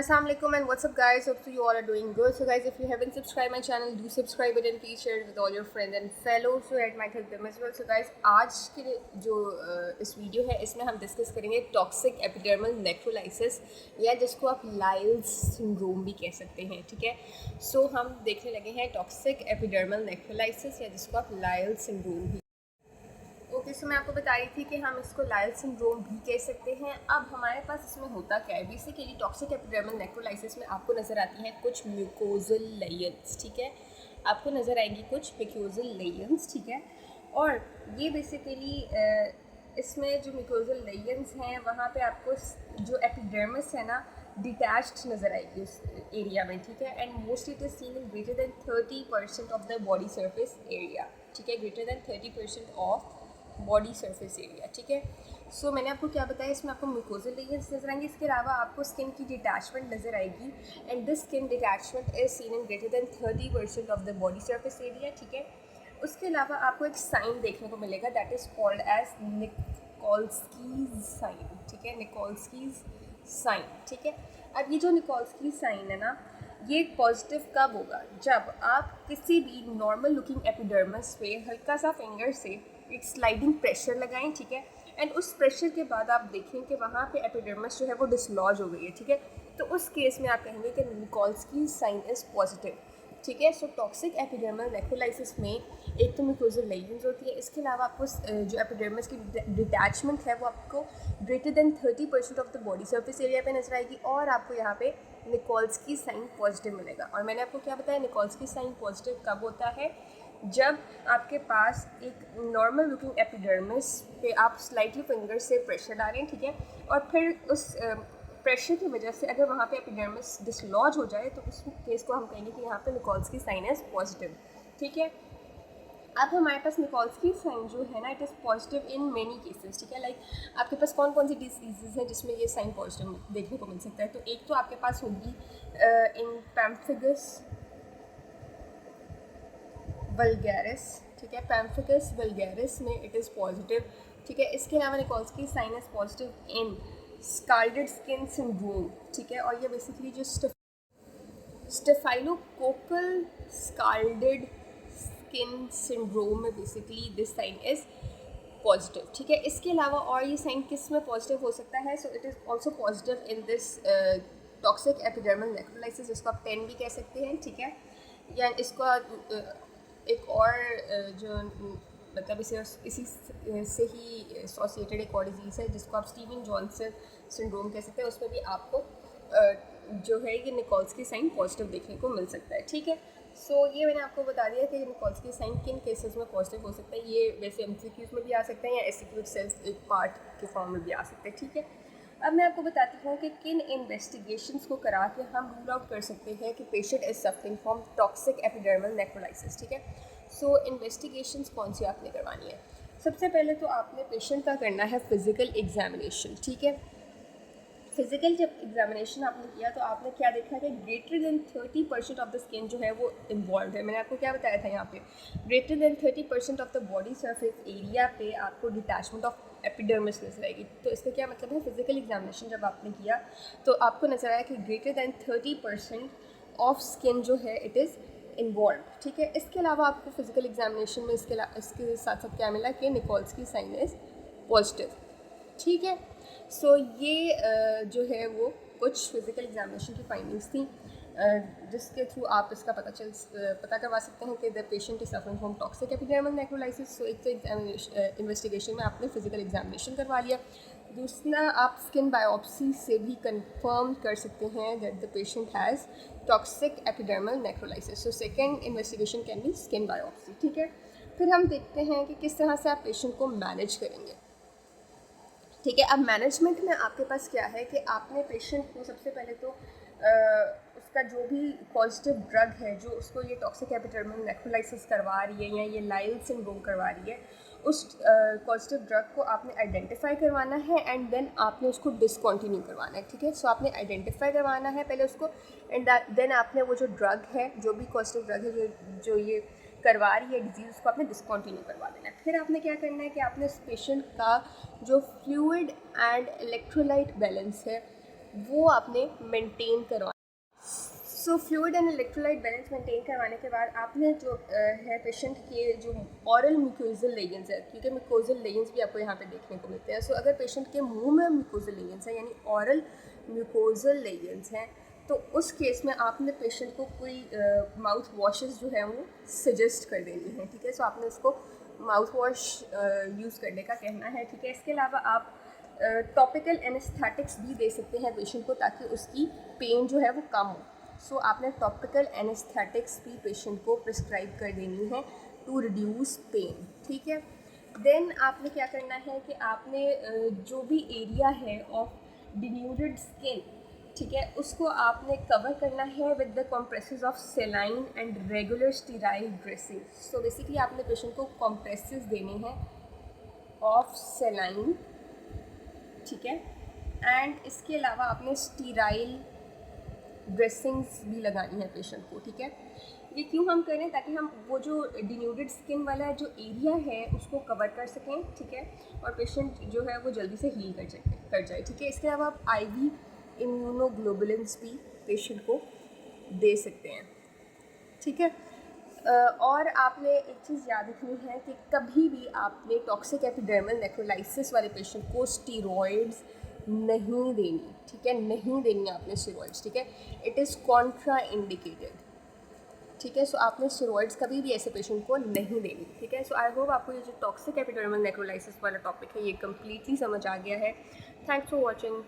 Assalamu alaikum and what's up guys, hope you all are doing good. So guys, if you haven't subscribed my channel, do subscribe it and please share it with all your friends and fellows so it might help them as well. So guys, आज के जो इस video है इसमें हम discuss करेंगे toxic epidermal नेक्रोलाइसिस या जिसको आप लाइल्स सिंड्रोम भी कह सकते हैं, ठीक है। सो हम देखने लगे हैं टॉक्सिक एपिडर्मल नेक्रोलाइसिस या जिसको आप लाइल्स सिंड्रोम भी ओके। सो मैं आपको बता रही थी कि हम इसको लायल सिंड्रोम भी कह सकते हैं। अब हमारे पास इसमें होता क्या है, बेसिकली टॉक्सिक एपिडर्मल नेक्रोलाइसिस में आपको नज़र आती हैं कुछ म्यूकोजल लेयर्स, ठीक है। आपको नज़र आएंगी कुछ म्यूकोजल लेयर्स, ठीक है। और ये बेसिकली इसमें जो म्यूकोजल लेयर्स हैं वहाँ पे आपको जो एपिडर्मिस है ना डिटैच्ड नज़र आएगी उस एरिया में, ठीक है। And mostly it is seen in greater than 30% of the body surface area, ठीक है। Greater than 30% of body surface area, ठीक है। सो मैंने आपको क्या बताया, इसमें आपको म्यूकोजल लेयर्स नजर आएंगे, इसके अलावा आपको स्किन की डिटैचमेंट नजर आएगी and this skin detachment is seen in greater than 30% of the body surface area, ठीक है। उसके अलावा आपको एक साइन देखने को मिलेगा that is called as Nikolsky's sign, ठीक है। निकोल्स्कीज साइन, ठीक है। अब ये जो निकोल्स्कीज साइन है ना, ये पॉजिटिव कब होगा, जब आप किसी भी नॉर्मल लुकिंग एपिडर्मिस पे हल्का सा फिंगर से एक स्लाइडिंग प्रेशर लगाएं, ठीक है। एंड उस प्रेशर के बाद आप देखें कि वहाँ पे एपिडर्मिस जो है वो डिसलॉज हो गई है, ठीक है। तो उस केस में आप कहेंगे कि निकोल्स्की साइन इज पॉजिटिव, ठीक है। सो टॉक्सिक एपिडर्मल नेक्रोलाइसिस में एक तो म्यूकोजल लेयर्स होती है, इसके अलावा आपको जो एपिडर्मिस की डिटैचमेंट है वो आपको greater than 30% of the body surface area पे नजर आएगी और आपको यहाँ पे निकोल्स्की साइन पॉजिटिव मिलेगा। और मैंने आपको क्या बताया, निकोल्स्की साइन पॉजिटिव कब होता है, जब आपके पास एक नॉर्मल लुकिंग एपिडर्मिस पे आप स्लाइटली फिंगर से प्रेशर डालें, ठीक है। और फिर उस प्रेशर की वजह से अगर वहाँ पे एपिडर्मिस डिसलॉज हो जाए तो उस केस को हम कहेंगे कि यहाँ पे निकोल्स्की साइन इज पॉजिटिव, ठीक है। अब हमारे पास निकोल्स्की साइन जो है ना, it is positive in many cases, ठीक है। लाइक आपके पास कौन कौन सी डिजीज़ हैं जिसमें ये साइन पॉजिटिव देखने को मिल सकता है, तो एक तो आपके पास होगी इन पैम्फिगस वल्गैरिस, ठीक है। पैम्फिगस वल्गैरिस में इट इज़ पॉजिटिव, ठीक है। इसके अलावा Nikolsky sign is positive in scarlet skin syndrome, ठीक है। और ये बेसिकली जो स्टेफाइलोकोकल स्कार्लेट स्किन सिंड्रोम में basically this sign is positive, ठीक है। इसके अलावा और ये साइन किस में पॉजिटिव हो सकता है, so it is also positive in this toxic epidermal नेक्रोलाइसिस, जिसको आप 10 भी कह सकते हैं, ठीक है। या इसको एक और जो मतलब इसी से ही एसोसिएटेड एक और डिजीज़ है जिसको आप स्टीवन जॉनसन सिंड्रोम कह सकते हैं, उसमें भी आपको जो है ये निकोल्स्की साइन पॉजिटिव देखने को मिल सकता है, ठीक है। सो ये मैंने आपको बता दिया कि निकोल्स्की साइन किन केसेस में पॉजिटिव हो सकता है। ये वैसे एमसीक्यूज में भी आ सकते हैं या एससीक्यू सेल्फ एक पार्ट के फॉर्म में भी आ सकते हैं, ठीक है। अब मैं आपको बताती हूँ कि किन इन्वेस्टिगेशंस को करा के हम रूल आउट कर सकते हैं कि patient is suffering from toxic epidermal नेक्रोलाइसिस, ठीक है। सो इन्वेस्टिगेशंस कौन सी आपने करवानी है, सबसे पहले तो आपने पेशेंट का करना है फिजिकल एग्जामिनेशन, ठीक है। फिजिकल जब एग्जामिनेशन आपने किया तो आपने क्या देखा कि greater than 30% of the skin जो है वो इन्वॉल्व है। मैंने आपको क्या बताया था यहाँ पे, greater than 30% of the body surface area पे आपको डिटैचमेंट ऑफ एपिडर्मिस नजर आएगी। तो इसका क्या मतलब है, फिजिकल एग्जामिनेशन जब आपने किया तो आपको नजर आया कि ग्रेटर देन 30% ऑफ स्किन जो है इट इज़ इन्वॉल्व, ठीक है। इसके अलावा आपको फिजिकल एग्जामिनेशन में इसके साथ साथ क्या मिला कि निकोल्स्की साइन इज पॉजिटिव, ठीक है। सो ये जो है वो कुछ फिजिकल एग्जामिनेशन की फाइंडिंग्स थी जिसके थ्रू आप इसका पता करवा सकते हैं कि the patient is suffering from toxic epidermal necrolysis. So एक तो इन्वेस्टिगेशन में आपने फिजिकल एग्जामिनेशन करवा लिया, दूसरा आप स्किन बायोप्सी से भी कंफर्म कर सकते हैं that the patient has toxic epidermal necrolysis. So second investigation can be skin biopsy, ठीक है। फिर हम देखते हैं कि किस तरह से आप पेशेंट को मैनेज करेंगे, ठीक है। अब मैनेजमेंट में आपके पास क्या है कि आपने पेशेंट को सबसे पहले तो उसका जो भी पॉजिटिव ड्रग है जो उसको ये टॉक्सिक एपिडर्मल नेक्रोलाइसिस करवा रही है या ये लाइल सिंड्रोम करवा रही है, उस पॉजिटिव ड्रग को आपने आइडेंटिफाई करवाना है एंड देन आपने उसको डिसकंटिन्यू करवाना है, ठीक है। सो आपने आइडेंटिफाई करवाना है पहले उसको एंड देन आपने वो जो ड्रग है, जो भी पॉजिटिव ड्रग है जो ये करवा रही है डिजीज़, उसको आपने डिसकंटिन्यू करवा देना है। फिर आपने क्या करना है कि आपने उस पेशेंट का जो फ्लूइड एंड इलेक्ट्रोलाइट बैलेंस है वो आपने मेंटेन करवा। So fluid and electrolyte balance maintain करवाने के बाद आपने जो है पेशेंट के जो ऑरल म्यूकोजल लेजेंस है, क्योंकि म्यूकोजल लेजेंस भी आपको यहाँ पे देखने को मिलते हैं। सो अगर पेशेंट के मुंह में म्यूकोजल लेजेंस है यानी ऑरल म्यूकोजल लेजेंस हैं, तो उस केस में आपने पेशेंट को कोई माउथ वॉशेस जो है वो सजेस्ट कर देनी है, ठीक है। सो आपने उसको माउथ वॉश यूज़ करने का कहना है, ठीक है। इसके अलावा आप टॉपिकल एनेस्थेटिक्स भी दे सकते हैं पेशेंट को, ताकि उसकी पेन जो है वो कम हो। सो आपने टॉपिकल एनेस्थेटिक्स भी पेशेंट को प्रिस्क्राइब कर देनी है टू रिड्यूस पेन, ठीक है। देन आपने क्या करना है कि आपने जो भी एरिया है ऑफ डिन्यूडेड स्किन, ठीक है, उसको आपने कवर करना है with the compresses of saline and regular sterile dressing. So basically आपने पेशेंट को कॉम्प्रेसेस देने हैं ऑफ सेलाइन, ठीक है, एंड इसके अलावा आपने स्टीराइल ड्रेसिंग्स भी लगानी है पेशेंट को, ठीक है। ये क्यों हम करें, ताकि हम वो जो डिन्यूडेड स्किन वाला जो एरिया है उसको कवर कर सकें, ठीक है, और पेशेंट जो है वो जल्दी से हील कर जाए, ठीक है। इसके अलावा आप आईवी इम्यूनोग्लोबुलिन्स भी पेशेंट को दे सकते हैं, ठीक है। और आपने एक चीज़ याद रखनी है कि कभी भी आपने टॉक्सिक एपिडर्मल नेक्रोलाइसिस वाले पेशेंट को स्टीरॉयड्स नहीं देनी, ठीक है, नहीं देनी आपने स्टीरॉयड्स, ठीक है। इट इज़ कॉन्ट्रा इंडिकेटेड, ठीक है। सो आपने स्टीरॉयड्स कभी भी ऐसे पेशेंट को नहीं देनी, ठीक है। सो आई होप आपको ये जो टॉक्सिक एपिडर्मल नेक्रोलाइसिस वाला टॉपिक है ये कम्प्लीटली समझ आ गया है। Thanks for watching.